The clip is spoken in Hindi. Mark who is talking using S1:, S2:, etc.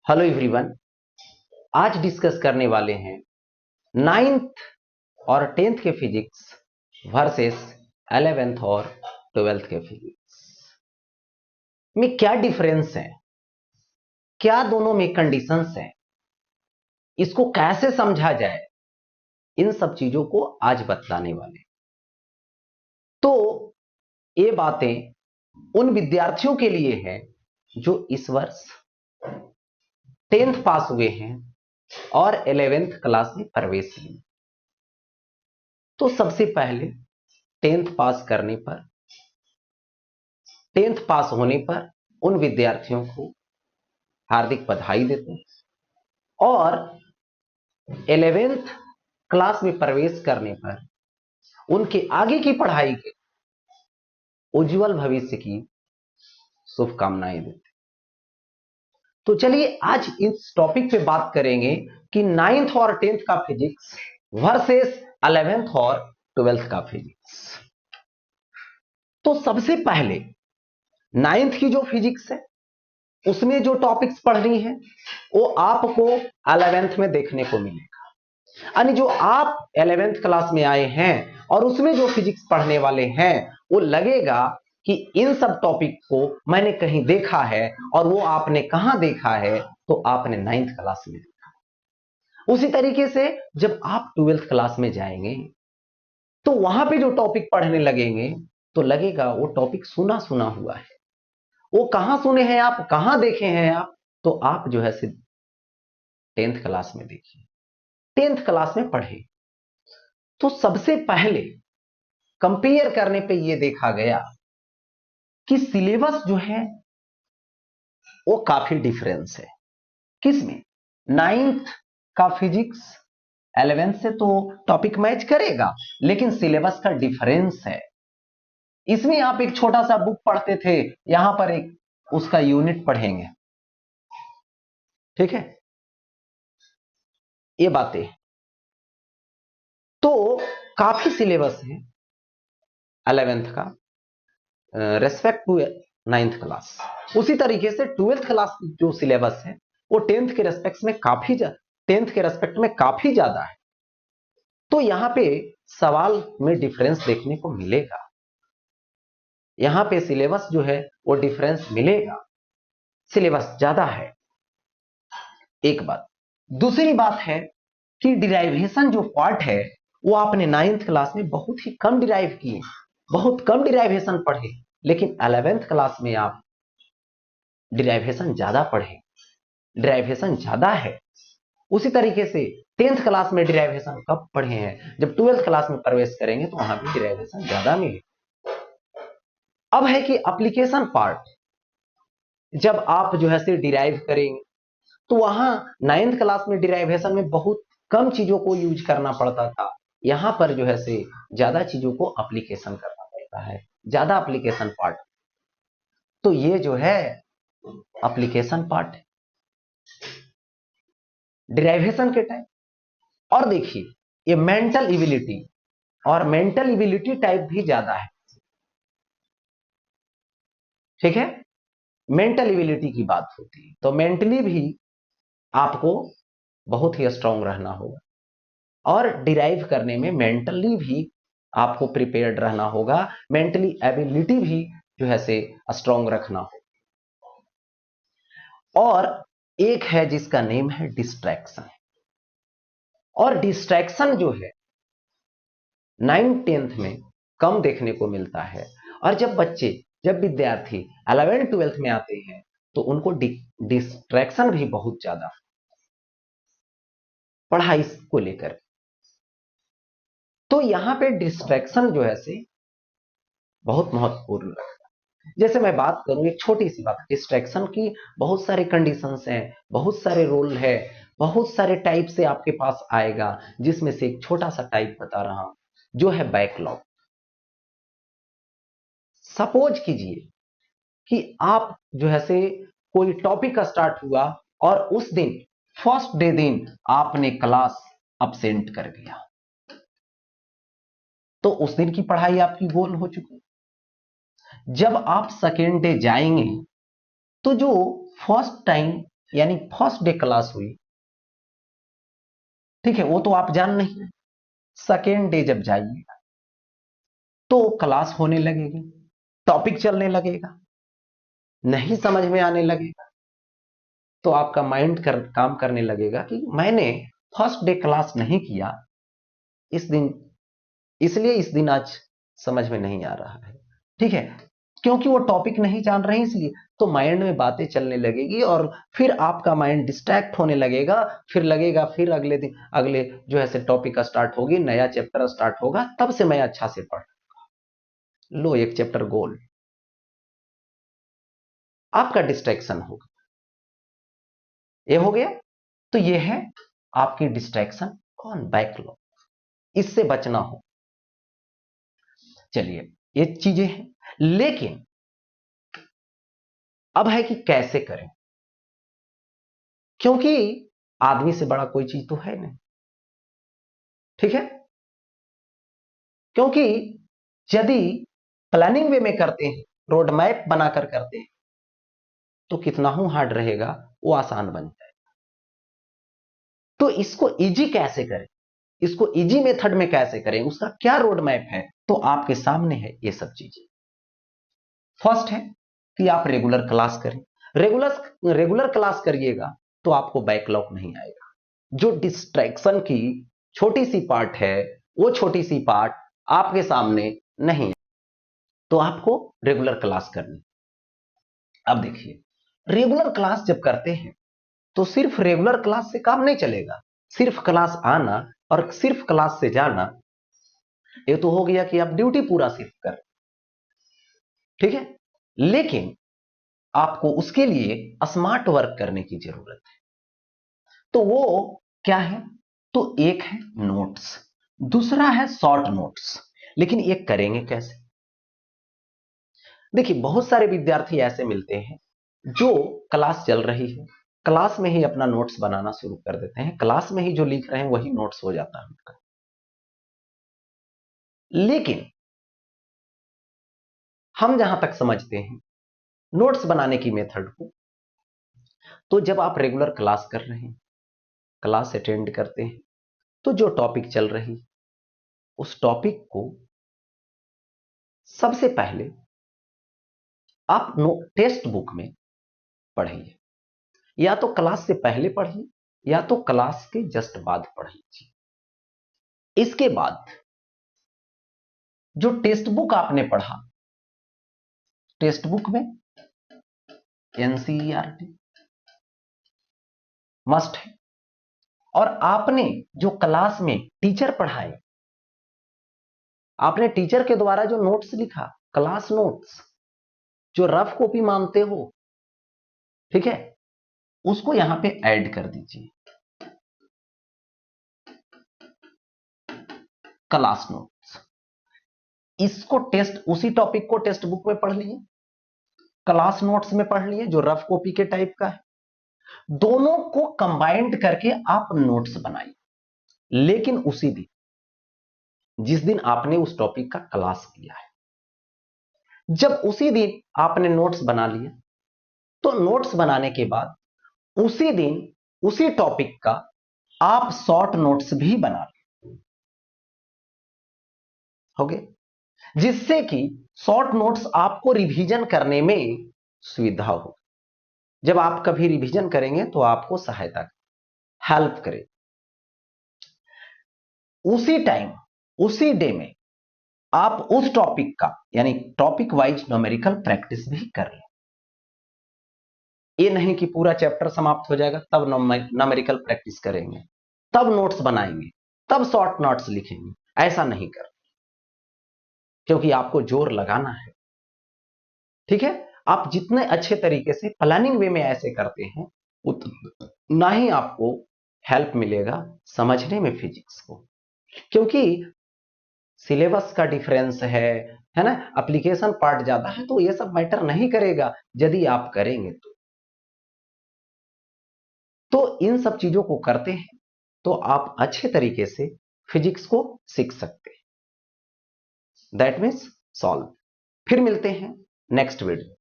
S1: Hello everyone. आज डिस्कस करने वाले हैं नाइन्थ और टेंथ के फिजिक्स वर्सेस 11th और 12th के फिजिक्स में क्या डिफरेंस है, क्या दोनों में कंडीशंस हैं, इसको कैसे समझा जाए, इन सब चीजों को आज बतलाने वाले। तो ये बातें उन विद्यार्थियों के लिए है जो इस वर्ष 10th पास हुए हैं और 11th क्लास में प्रवेश लिए। तो सबसे पहले 10th पास होने पर उन विद्यार्थियों को हार्दिक बधाई देते हैं और 11th क्लास में प्रवेश करने पर उनके आगे की पढ़ाई के उज्जवल भविष्य की शुभकामनाएं देते हैं। तो चलिए आज इस टॉपिक पे बात करेंगे कि 9th और 10th का फिजिक्स वर्सेस 11th और 12th का फिजिक्स। तो सबसे पहले 9th की जो फिजिक्स है उसमें जो टॉपिक्स पढ़नी है वो आपको 11th में देखने को मिलेगा। यानी जो आप 11th क्लास में आए हैं और उसमें जो फिजिक्स पढ़ने वाले हैं वो लगेगा कि इन सब टॉपिक को मैंने कहीं देखा है, और वो आपने कहां देखा है, तो आपने 9th क्लास में देखा। उसी तरीके से जब आप 12th क्लास में जाएंगे तो वहां पे जो टॉपिक पढ़ने लगेंगे तो लगेगा वो टॉपिक सुना सुना हुआ है। वो कहां सुने हैं आप, कहां देखे हैं आप, तो आप जो है 10th क्लास में देखिए, 10th क्लास में पढ़े। तो सबसे पहले कंपेयर करने पे ये देखा गया कि सिलेबस जो है वो काफी डिफरेंस है। किसमें? 9th का फिजिक्स 11th से तो टॉपिक मैच करेगा, लेकिन सिलेबस का डिफरेंस है। इसमें आप एक छोटा सा बुक पढ़ते थे, यहां पर एक उसका यूनिट पढ़ेंगे। ठीक है, ये बातें तो काफी सिलेबस है 11th का रेस्पेक्ट टू 9th क्लास। उसी तरीके से 12th क्लास जो सिलेबस है वो 10th के रेस्पेक्ट में काफी ज्यादा है। तो यहां पे सवाल में डिफरेंस देखने को मिलेगा, यहां पे सिलेबस जो है वो डिफरेंस मिलेगा, सिलेबस ज्यादा है। एक बात। दूसरी बात है कि डिराइवेशन जो पार्ट है वो आपने 9th क्लास में बहुत ही कम डिराइव किए, बहुत कम डिराइवेशन पढ़े, लेकिन 11th क्लास में आप डिराइवेशन ज्यादा पढ़े, डिराइवेशन ज्यादा है। उसी तरीके से 10th क्लास में डिराइवेशन कब पढ़े हैं, जब 12th क्लास में प्रवेश करेंगे तो वहां भी डिराइवेशन ज्यादा मिले। अब है कि एप्लीकेशन पार्ट, जब आप जो है डिराइव करेंगे तो वहां 9th क्लास में डिराइवेशन में बहुत कम चीजों को यूज करना पड़ता था, यहां पर जो है ज्यादा चीजों को एप्लीकेशन करना पड़ता है, ज्यादा एप्लीकेशन पार्ट। तो ये जो है एप्लीकेशन पार्ट है डिराइवेशन के टाइम। और देखिए ये मेंटल एबिलिटी, और मेंटल एबिलिटी टाइप भी ज्यादा है। ठीक है, मेंटल एबिलिटी की बात होती है तो मेंटली भी आपको बहुत ही स्ट्रांग रहना होगा, और डिराइव करने में मेंटली भी आपको प्रिपेयर्ड रहना होगा, मेंटली एबिलिटी भी जो है स्ट्रांग रखना होगा। और एक है जिसका नेम है डिस्ट्रैक्शन, और डिस्ट्रैक्शन जो है 9th-10th में कम देखने को मिलता है, और जब विद्यार्थी 11th-12th में आते हैं तो उनको डिस्ट्रैक्शन भी बहुत ज्यादा पढ़ाई को लेकर। तो यहां पे डिस्ट्रैक्शन जो है बहुत महत्वपूर्ण रखता है। जैसे मैं बात करूं एक छोटी सी बात, डिस्ट्रैक्शन की बहुत सारे कंडीशंस हैं, बहुत सारे रोल है, बहुत सारे टाइप से आपके पास आएगा, जिसमें से एक छोटा सा टाइप बता रहा हूं जो है बैकलॉग। सपोज कीजिए कि आप जो है कोई टॉपिक स्टार्ट हुआ और उस दिन फर्स्ट डे दिन आपने क्लास अब्सेंट कर दिया, तो उस दिन की पढ़ाई आपकी गोल हो चुकी। जब आप सेकेंड डे जाएंगे तो जो फर्स्ट टाइम यानी फर्स्ट डे क्लास हुई, ठीक है, वो तो आप जान नहीं है। सेकेंड डे जब जाइएगा तो क्लास होने लगेगी, टॉपिक चलने लगेगा, नहीं समझ में आने लगेगा तो आपका माइंड काम करने लगेगा कि मैंने फर्स्ट डे क्लास नहीं किया, इस दिन, इसलिए इस दिन आज समझ में नहीं आ रहा है, ठीक है, क्योंकि वो टॉपिक नहीं जान रहे हैं इसलिए। तो माइंड में बातें चलने लगेगी और फिर आपका माइंड डिस्ट्रैक्ट होने लगेगा, फिर लगेगा फिर अगले दिन, अगले जो है से टॉपिक स्टार्ट होगी, नया चैप्टर स्टार्ट होगा, तब से मैं अच्छा से पढ़ लो, एक चैप्टर गोल, आपका डिस्ट्रैक्शन होगा, ये हो गया। तो ये है आपकी डिस्ट्रैक्शन ऑन बैकलॉग, इससे बचना हो। चलिए ये चीजें हैं, लेकिन अब है कि कैसे करें, क्योंकि आदमी से बड़ा कोई चीज तो है नहीं, ठीक है, क्योंकि यदि प्लानिंग वे में करते हैं, रोड मैप बनाकर करते हैं, तो कितना ही हार्ड रहेगा वो आसान बन जाए। तो इसको इजी कैसे करें, इसको इजी मेथड में कैसे करें, उसका क्या रोड मैप है, तो आपके सामने है ये सब चीजें। फर्स्ट है कि आप रेगुलर क्लास करें, रेगुलर क्लास करिएगा तो आपको बैकलॉग नहीं आएगा। जो डिस्ट्रैक्शन की छोटी सी पार्ट है, वो छोटी सी पार्ट आपके सामने नहीं है, तो आपको रेगुलर क्लास करनी। अब देखिए, रेगुलर क्लास जब करते हैं तो सिर्फ रेगुलर क्लास से काम नहीं चलेगा, सिर्फ क्लास आना और सिर्फ क्लास से जाना, ये तो हो गया कि आप ड्यूटी पूरा सिर्फ कर, ठीक है, लेकिन आपको उसके लिए स्मार्ट वर्क करने की जरूरत है। तो वो क्या है, तो एक है नोट्स, दूसरा है शॉर्ट नोट्स। लेकिन ये करेंगे कैसे? देखिए, बहुत सारे विद्यार्थी ऐसे मिलते हैं जो क्लास चल रही है, क्लास में ही अपना नोट्स बनाना शुरू कर देते हैं, क्लास में ही जो लिख रहे हैं वही नोट्स हो जाता है उनका। लेकिन हम जहां तक समझते हैं नोट्स बनाने की मेथड को, तो जब आप रेगुलर क्लास कर रहे हैं, क्लास अटेंड करते हैं, तो जो टॉपिक चल रही उस टॉपिक को सबसे पहले आप टेक्स्ट बुक में पढ़िए, या तो क्लास से पहले पढ़िए या तो क्लास के जस्ट बाद पढ़िए। इसके बाद जो टेक्स्ट बुक आपने पढ़ा, टेक्स्ट बुक में एनसीईआरटी मस्ट है, और आपने जो क्लास में टीचर पढ़ाए, आपने टीचर के द्वारा जो नोट्स लिखा, क्लास नोट्स, जो रफ कॉपी मानते हो, ठीक है, उसको यहां पे ऐड कर दीजिए, क्लास नोट्स। इसको टेस्ट, उसी टॉपिक को टेक्स्ट बुक में पढ़ लिए, क्लास नोट्स में पढ़ लिए जो रफ कॉपी के टाइप का है, दोनों को कंबाइंड करके आप नोट्स बनाइए। लेकिन उसी दिन, जिस दिन आपने उस टॉपिक का क्लास किया है, जब उसी दिन आपने नोट्स बना लिया, तो नोट्स बनाने के बाद उसी दिन उसी टॉपिक का आप शॉर्ट नोट्स भी बना लें, हो गए, जिससे कि शॉर्ट नोट्स आपको रिवीजन करने में सुविधा हो। जब आप कभी रिवीजन करेंगे तो आपको सहायता, हेल्प करे। उसी टाइम, उसी डे में आप उस टॉपिक का, यानी टॉपिक वाइज न्यूमेरिकल प्रैक्टिस भी कर लें। ये नहीं कि पूरा चैप्टर समाप्त हो जाएगा तब न्यूमेरिकल प्रैक्टिस करेंगे, तब नोट्स बनाएंगे, तब शॉर्ट नोट्स लिखेंगे, ऐसा नहीं कर, क्योंकि आपको जोर लगाना है, ठीक है। आप जितने अच्छे तरीके से प्लानिंग वे में ऐसे करते हैं, उतना ही आपको हेल्प मिलेगा समझने में फिजिक्स को, क्योंकि सिलेबस का डिफरेंस है ना, एप्लीकेशन पार्ट ज्यादा है, तो ये सब मैटर नहीं करेगा यदि आप करेंगे तो इन सब चीजों को करते हैं तो आप अच्छे तरीके से फिजिक्स को सीख सकते हैं। That means solve. फिर मिलते हैं नेक्स्ट वीडियो।